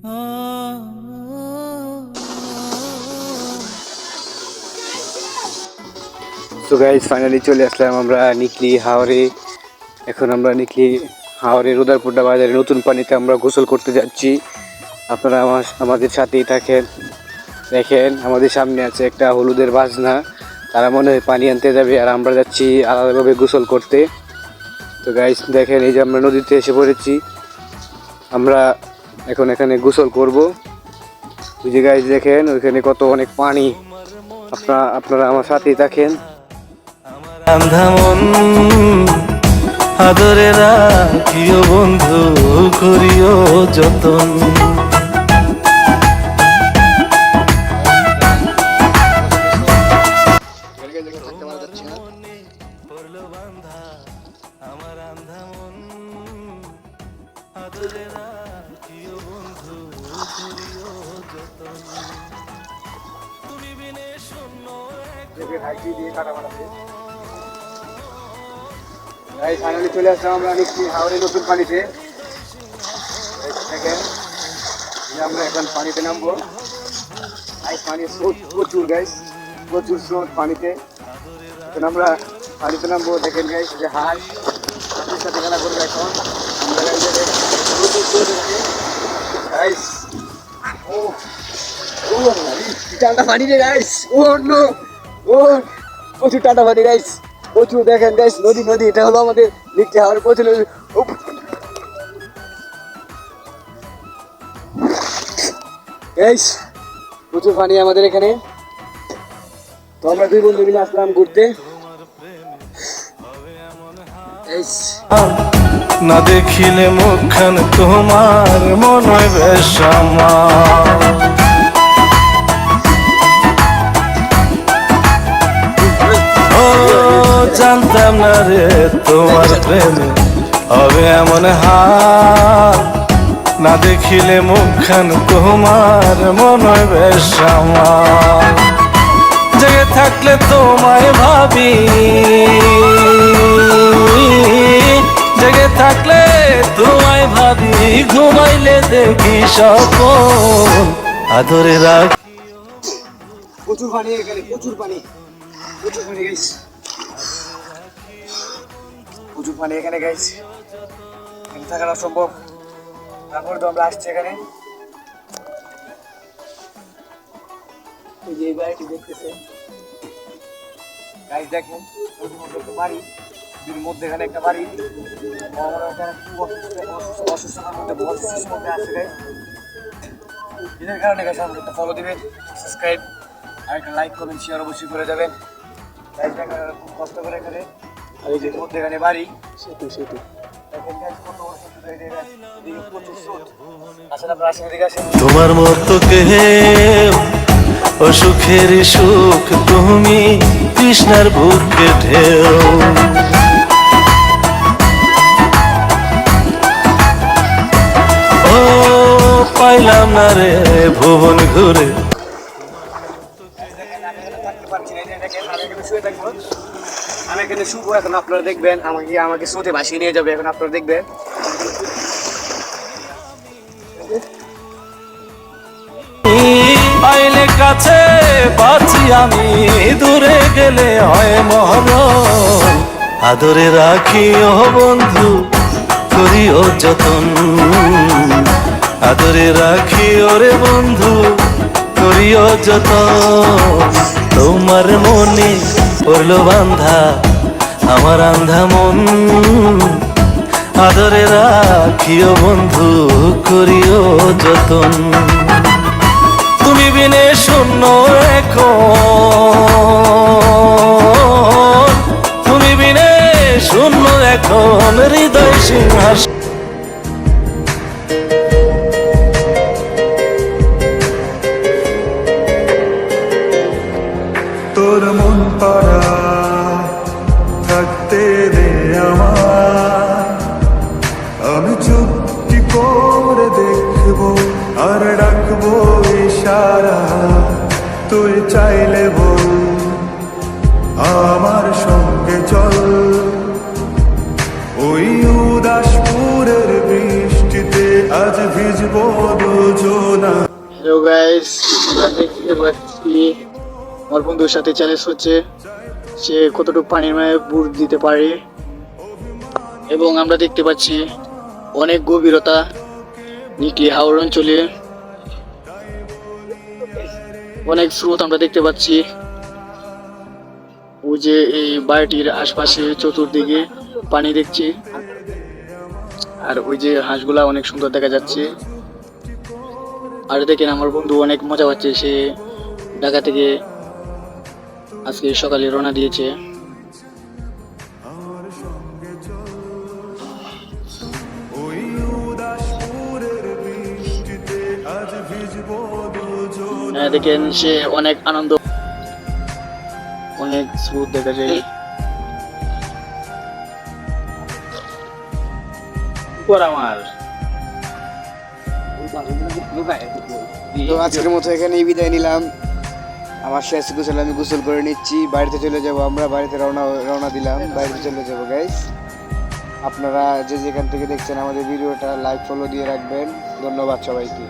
তো guys finally চলে আসলাম আমরা নিকলি হাওরে। এখন আমরা নিকলি হাওরের উদারপুড্ডা বাজারে নতুন পানিতে আমরা গোসল করতে যাচ্ছি। আপনারা আমাদের সাথেই থাকেন। দেখেন আমাদের সামনে আছে একটা হলুদের বাজনা, তারা মনে হয় পানি আনতে যাবে আর আমরা যাচ্ছি আলাদাভাবে গোসল করতে। তো গাইস দেখেন এই যে আমরা নদীতে এসে পড়েছি, আমরা এখন এখানে গোসল করব। ওই যে গাইস দেখেন ওইখানে কত অনেক পানি, আপনারা আমার সাথেই থাকেন। আন্ধা মন আদরে রাখিও বন্ধু, করিও যতন। আমার আন্ধা মন আদরে রাখিও বন্ধু, করিও যতন। তুমি বিনে শূন্য ফাইনালি চলে আসলাম আমরা নিকলি হাওরের নতুন পানিতে। আমরা এখন পানিতে নামবো। পানির স্রোত প্রচুর গাইস, প্রচুর স্রোত পানিতে। এখন আমরা পানিতে নামবো। দেখেন গাইস যে হাঁস হাঁসের সাথে খেলা করবে এখন আমরা গাইস। ও ঠান্ডা পানি রে গাইস, ও নো, ও প্রচুর ঠান্ডা পানি গাইস, প্রচুর। দেখেন গাইস নদী নদী, এটা হলো আমাদের নিকলি হাওর প্রচুর গাইস, প্রচুর পানি আমাদের এখানে। তো আমরা দুই বন্ধু মিলে আসলাম ঘুরতে। না দেখিলে মুখখান তোমার মন বেশ আমার। ও জানতাম না রে তোমার প্রেমে হবে এমন হাল, না দেখিলে মুখখান তোমার মন বেশ আমার। জেগে থাকলে তোমায় ভাবি, জেগে থাকলে তোমায় ভাবি, ঘুমাইলে দেখি স্বপ্ন আদরে রাখি। প্রচুর পানি এখানে, প্রচুর পানি, প্রচুর পানি গাইস, প্রচুর পানি এখানে গাইস। এখানে থাকা অসম্ভব। তারপরে তো আমরা আসছি এখানে। এই যে বাড়িটি দেখতেছে গাইস, দেখেন বাড়ি মধ্যে এখানে একটা বাড়ি। অসুস্থতার মধ্যে মধ্যে আসছে গাইস। এদের কারণে গাইস আমাকে একটা ফলো দিবেন, সাবস্ক্রাইব আর একটা লাইক কমেন্ট শেয়ার অবশ্যই করে যাবেন। গাইস দেখেন খুব কষ্ট করে এখানে, আর এই যে মধ্যে এখানে বাড়ি সেতু সেতু। তোমার মতো কেউ অসুখের সুখ তুমি, কৃষ্ণার বুকে ঢেউ। ও পাইলাম না রে ভুবন ঘুরে। আমি এখানে শুবো, এখন আপনারা দেখবেন আমাকে স্রোতে ভাসিয়ে নিয়ে যাবে, এখন আপনারা দেখবেন। পাইলে কাছে বাঁচি আমি, দূরে গেলে হয় মরণ। আদরে রাখিও বন্ধু, করিও যতন। আদরে রাখিও রে বন্ধু, করিও যতন। তোমার মনে পড়লো বান্ধা আমার আন্ধা মন, আদরে রাখিও বন্ধু, করিও যতন। তুমি বিনে শূন্য এখন, তুমি বিনে শূন্য এখন, হৃদয় সিংহাসন। তোর মন পাড়া থাকতে দে আমার, আমি চুপটি করে দেখবো আর ডাকবো ইশারা। তুই চাইলে বল আমার সঙ্গে চল, ওই উদাসপুরের বৃষ্টিতে আজ ভিজবো দুজন। যোজনা হ্যালো গাইস, আমরা দেখতে পাচ্ছি আমার বন্ধুর সাথে চ্যালেঞ্জ হচ্ছে সে কতটুকু পানির মাঝে বুড় দিতে পারে, এবং আমরা দেখতে পাচ্ছি অনেক গভীরতা নিকলি হাওর অঞ্চলে, অনেক স্রোত আমরা দেখতে পাচ্ছি। ওই যে এই বাড়িটির আশপাশে চতুর্দিকে পানি দেখছি, আর ওই যে হাঁসগুলা অনেক সুন্দর দেখা যাচ্ছে। আর দেখেন আমার বন্ধু অনেক মজা পাচ্ছে, সে ঢাকা থেকে আজকে সকালে রওনা দিয়েছে। ওই উদাসপুরের বৃষ্টিতে আজ ভিজবো দুজনা দেখেন সে অনেক আনন্দ, অনেক স্রোত দেখা যায়। আমার তো আজকের মতো এখানেই বিদায় নিলাম। আমার শেষ গোসল আমি গোসল করে নিচ্ছি, বাড়িতে চলে যাব। আমরা বাড়িতে রওনা দিলাম, বাড়িতে চলে যাব গাইস। আপনারা যে যেখান থেকে দেখছেন আমাদের ভিডিওটা লাইক ফলো দিয়ে রাখবেন। ধন্যবাদ সবাইকে।